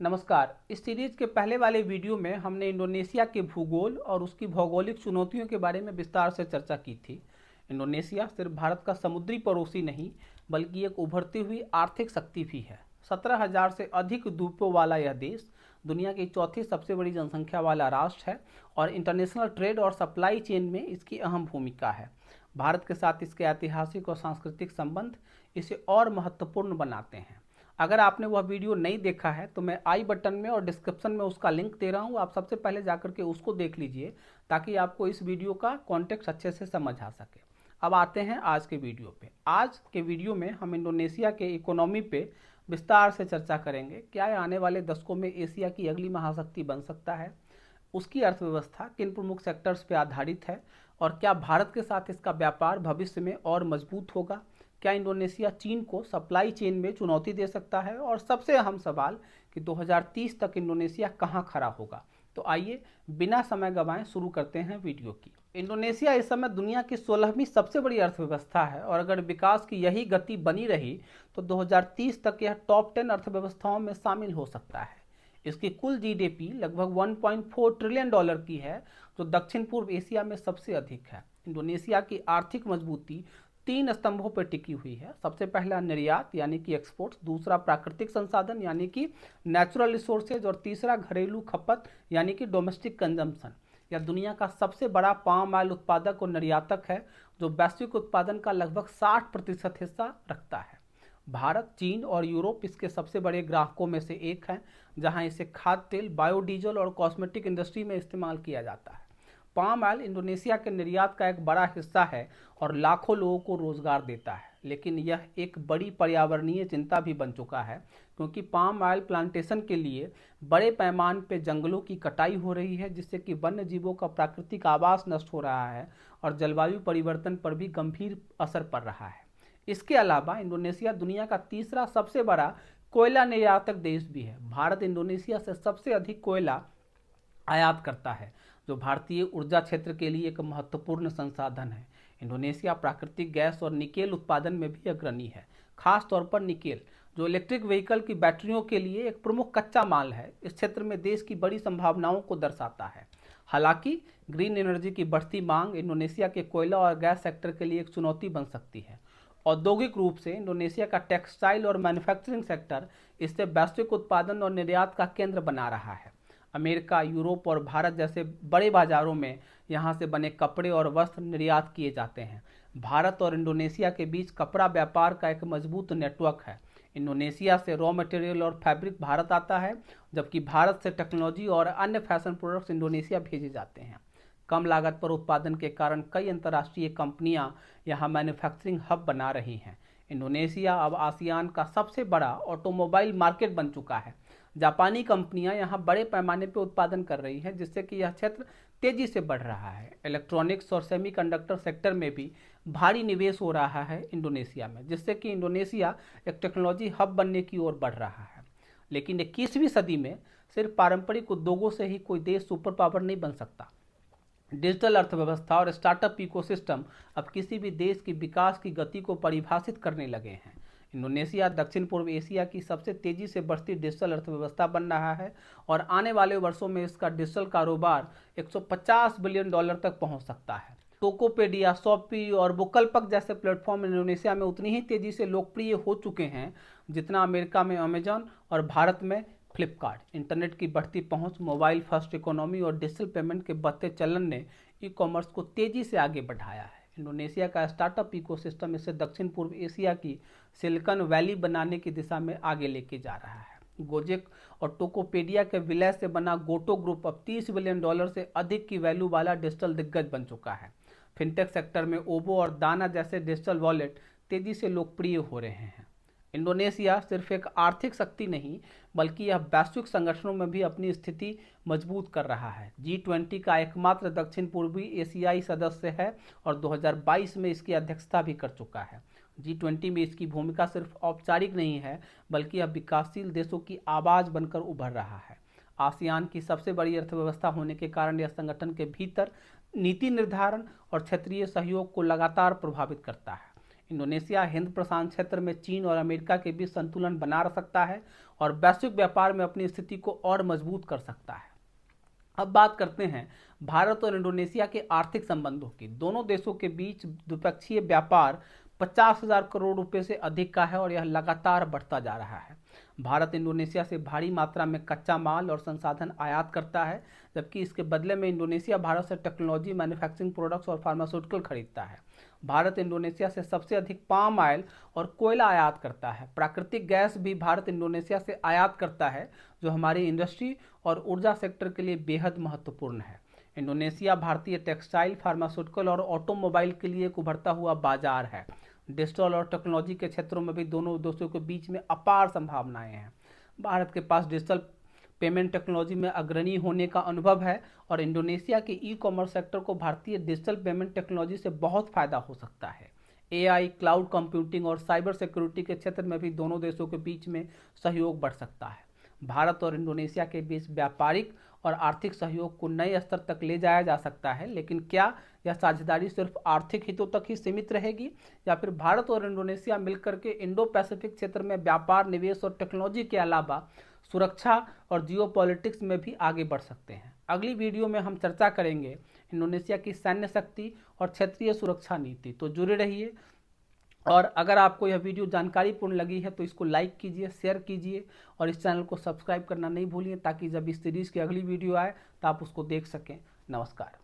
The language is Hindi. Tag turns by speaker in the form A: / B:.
A: नमस्कार। इस सीरीज के पहले वाले वीडियो में हमने इंडोनेशिया के भूगोल और उसकी भौगोलिक चुनौतियों के बारे में विस्तार से चर्चा की थी। इंडोनेशिया सिर्फ भारत का समुद्री पड़ोसी नहीं बल्कि एक उभरती हुई आर्थिक शक्ति भी है। 17,000 से अधिक द्वीपों वाला यह देश दुनिया की चौथी सबसे बड़ी जनसंख्या वाला राष्ट्र है और इंटरनेशनल ट्रेड और सप्लाई चेन में इसकी अहम भूमिका है। भारत के साथ इसके ऐतिहासिक और सांस्कृतिक संबंध इसे और महत्वपूर्ण बनाते हैं। अगर आपने वह वीडियो नहीं देखा है तो मैं आई बटन में और डिस्क्रिप्शन में उसका लिंक दे रहा हूँ, आप सबसे पहले जाकर के उसको देख लीजिए ताकि आपको इस वीडियो का कॉन्टेक्स्ट अच्छे से समझ आ सके। अब आते हैं आज के वीडियो पे। आज के वीडियो में हम इंडोनेशिया के इकोनॉमी पे विस्तार से चर्चा करेंगे। क्या यह आने वाले दशकों में एशिया की अगली महाशक्ति बन सकता है, उसकी अर्थव्यवस्था किन प्रमुख सेक्टर्स पर आधारित है और क्या भारत के साथ इसका व्यापार भविष्य में और मजबूत होगा, क्या इंडोनेशिया चीन को सप्लाई चेन में चुनौती दे सकता है और सबसे अहम सवाल कि 2030 तक इंडोनेशिया कहां खड़ा होगा। तो आइए बिना समय गंवाए शुरू करते हैं वीडियो की। इंडोनेशिया इस समय दुनिया की 16वीं सबसे बड़ी अर्थव्यवस्था है और अगर विकास की यही गति बनी रही तो 2030 तक यह टॉप 10 अर्थव्यवस्थाओं में शामिल हो सकता है। इसकी कुल जीडीपी लगभग 1.4 ट्रिलियन डॉलर की है, जो दक्षिण पूर्व एशिया में सबसे अधिक है। इंडोनेशिया की आर्थिक मजबूती 3 स्तंभों पर टिकी हुई है। सबसे पहला निर्यात यानी कि एक्सपोर्ट्स, दूसरा प्राकृतिक संसाधन यानी कि नेचुरल रिसोर्सेज और तीसरा घरेलू खपत यानी कि डोमेस्टिक कंजम्पशन। यह दुनिया का सबसे बड़ा पाम ऑयल उत्पादक और निर्यातक है, जो वैश्विक उत्पादन का लगभग 60% हिस्सा रखता है। भारत, चीन और यूरोप इसके सबसे बड़े ग्राहकों में से एक हैं, जहां इसे खाद्य तेल, बायोडीजल और कॉस्मेटिक इंडस्ट्री में इस्तेमाल किया जाता है। पाम ऑयल इंडोनेशिया के निर्यात का एक बड़ा हिस्सा है और लाखों लोगों को रोजगार देता है, लेकिन यह एक बड़ी पर्यावरणीय चिंता भी बन चुका है क्योंकि पाम ऑयल प्लांटेशन के लिए बड़े पैमाने पर जंगलों की कटाई हो रही है, जिससे कि वन्य जीवों का प्राकृतिक आवास नष्ट हो रहा है और जलवायु परिवर्तन पर भी गंभीर असर पड़ रहा है। इसके अलावा इंडोनेशिया दुनिया का तीसरा सबसे बड़ा कोयला निर्यातक देश भी है। भारत इंडोनेशिया से सबसे अधिक कोयला आयात करता है, जो भारतीय ऊर्जा क्षेत्र के लिए एक महत्वपूर्ण संसाधन है। इंडोनेशिया प्राकृतिक गैस और निकेल उत्पादन में भी अग्रणी है, खास तौर पर निकेल, जो इलेक्ट्रिक व्हीकल की बैटरियों के लिए एक प्रमुख कच्चा माल है। इस क्षेत्र में देश की बड़ी संभावनाओं को दर्शाता है। हालांकि ग्रीन एनर्जी की बढ़ती मांग इंडोनेशिया के कोयला और गैस सेक्टर के लिए एक चुनौती बन सकती है। औद्योगिक रूप से इंडोनेशिया का टेक्सटाइल और मैन्युफैक्चरिंग सेक्टर इससे वैश्विक उत्पादन और निर्यात का केंद्र बना रहा है। अमेरिका, यूरोप और भारत जैसे बड़े बाजारों में यहाँ से बने कपड़े और वस्त्र निर्यात किए जाते हैं। भारत और इंडोनेशिया के बीच कपड़ा व्यापार का एक मजबूत नेटवर्क है। इंडोनेशिया से रॉ मटेरियल और फैब्रिक भारत आता है, जबकि भारत से टेक्नोलॉजी और अन्य फैशन प्रोडक्ट्स इंडोनेशिया भेजे जाते हैं। कम लागत पर उत्पादन के कारण कई अंतर्राष्ट्रीय कंपनियां यहाँ मैन्युफैक्चरिंग हब बना रही हैं। इंडोनेशिया अब आसियान का सबसे बड़ा ऑटोमोबाइल मार्केट बन चुका है। जापानी कंपनियां यहाँ बड़े पैमाने पर उत्पादन कर रही हैं, जिससे कि यह क्षेत्र तेजी से बढ़ रहा है। इलेक्ट्रॉनिक्स और सेमीकंडक्टर सेक्टर में भी भारी निवेश हो रहा है इंडोनेशिया में, जिससे कि इंडोनेशिया एक टेक्नोलॉजी हब बनने की ओर बढ़ रहा है। लेकिन 21वीं सदी में सिर्फ पारंपरिक उद्योगों से ही कोई देश सुपर पावर नहीं बन सकता। डिजिटल अर्थव्यवस्था और स्टार्टअप इकोसिस्टम अब किसी भी देश की विकास की गति को परिभाषित करने लगे हैं। इंडोनेशिया दक्षिण पूर्व एशिया की सबसे तेजी से बढ़ती डिजिटल अर्थव्यवस्था बन रहा है और आने वाले वर्षों में इसका डिजिटल कारोबार 150 बिलियन डॉलर तक पहुंच सकता है। टोकोपेडिया, शॉपी और बुकलपक जैसे प्लेटफॉर्म इंडोनेशिया में उतनी ही तेजी से लोकप्रिय हो चुके हैं जितना अमेरिका में अमेजॉन और भारत में फ्लिपकार्ट। इंटरनेट की बढ़ती पहुंच, मोबाइल फर्स्ट इकोनॉमी और डिजिटल पेमेंट के बढ़ते चलन ने ई कॉमर्स को तेजी से आगे बढ़ाया है। इंडोनेशिया का स्टार्टअप इकोसिस्टम इसे दक्षिण पूर्व एशिया की सिलिकॉन वैली बनाने की दिशा में आगे लेके जा रहा है। गोजेक और टोकोपेडिया के विलय से बना गोटो ग्रुप अब 30 बिलियन डॉलर से अधिक की वैल्यू वाला डिजिटल दिग्गज बन चुका है। फिनटेक सेक्टर में ओबो और दाना जैसे डिजिटल वॉलेट तेजी से लोकप्रिय हो रहे हैं। इंडोनेशिया सिर्फ एक आर्थिक शक्ति नहीं बल्कि यह वैश्विक संगठनों में भी अपनी स्थिति मजबूत कर रहा है। G20 का एकमात्र दक्षिण पूर्वी एशियाई सदस्य है और 2022 में इसकी अध्यक्षता भी कर चुका है। G20 में इसकी भूमिका सिर्फ औपचारिक नहीं है बल्कि यह विकासशील देशों की आवाज बनकर उभर रहा है। आसियान की सबसे बड़ी अर्थव्यवस्था होने के कारण यह संगठन के भीतर नीति निर्धारण और क्षेत्रीय सहयोग को लगातार प्रभावित करता है। इंडोनेशिया हिंद प्रशांत क्षेत्र में चीन और अमेरिका के बीच संतुलन बना रह सकता है और वैश्विक व्यापार में अपनी स्थिति को और मजबूत कर सकता है। अब बात करते हैं भारत और इंडोनेशिया के आर्थिक संबंधों की। दोनों देशों के बीच द्विपक्षीय व्यापार 50,000 करोड़ रुपए से अधिक का है और यह लगातार बढ़ता जा रहा है। भारत इंडोनेशिया से भारी मात्रा में कच्चा माल और संसाधन आयात करता है, जबकि इसके बदले में इंडोनेशिया भारत से टेक्नोलॉजी, मैन्युफैक्चरिंग प्रोडक्ट्स और फार्मास्यूटिकल खरीदता है। भारत इंडोनेशिया से सबसे अधिक पाम ऑयल और कोयला आयात करता है। प्राकृतिक गैस भी भारत इंडोनेशिया से आयात करता है, जो हमारी इंडस्ट्री और ऊर्जा सेक्टर के लिए बेहद महत्वपूर्ण है। इंडोनेशिया भारतीय टेक्सटाइल, फार्मास्यूटिकल और ऑटोमोबाइल के लिए एक उभरता हुआ बाजार है। डिजिटल और टेक्नोलॉजी के क्षेत्रों में भी दोनों देशों के बीच में अपार संभावनाएं हैं। भारत के पास डिजिटल पेमेंट टेक्नोलॉजी में अग्रणी होने का अनुभव है और इंडोनेशिया के ई कॉमर्स सेक्टर को भारतीय डिजिटल पेमेंट टेक्नोलॉजी से बहुत फायदा हो सकता है। एआई, क्लाउड कंप्यूटिंग और साइबर सिक्योरिटी के क्षेत्र में भी दोनों देशों के बीच में सहयोग बढ़ सकता है। भारत और इंडोनेशिया के बीच व्यापारिक और आर्थिक सहयोग को नए स्तर तक ले जाया जा सकता है, लेकिन क्या यह साझेदारी सिर्फ आर्थिक हितों तक ही सीमित रहेगी या फिर भारत और इंडोनेशिया मिलकर के इंडो पैसिफिक क्षेत्र में व्यापार, निवेश और टेक्नोलॉजी के अलावा सुरक्षा और जियोपॉलिटिक्स में भी आगे बढ़ सकते हैं। अगली वीडियो में हम चर्चा करेंगे इंडोनेशिया की सैन्य शक्ति और क्षेत्रीय सुरक्षा नीति। तो जुड़े रहिए और अगर आपको यह वीडियो जानकारीपूर्ण लगी है तो इसको लाइक कीजिए, शेयर कीजिए और इस चैनल को सब्सक्राइब करना नहीं भूलिए, ताकि जब इस सीरीज़ की अगली वीडियो आए तो आप उसको देख सकें। नमस्कार।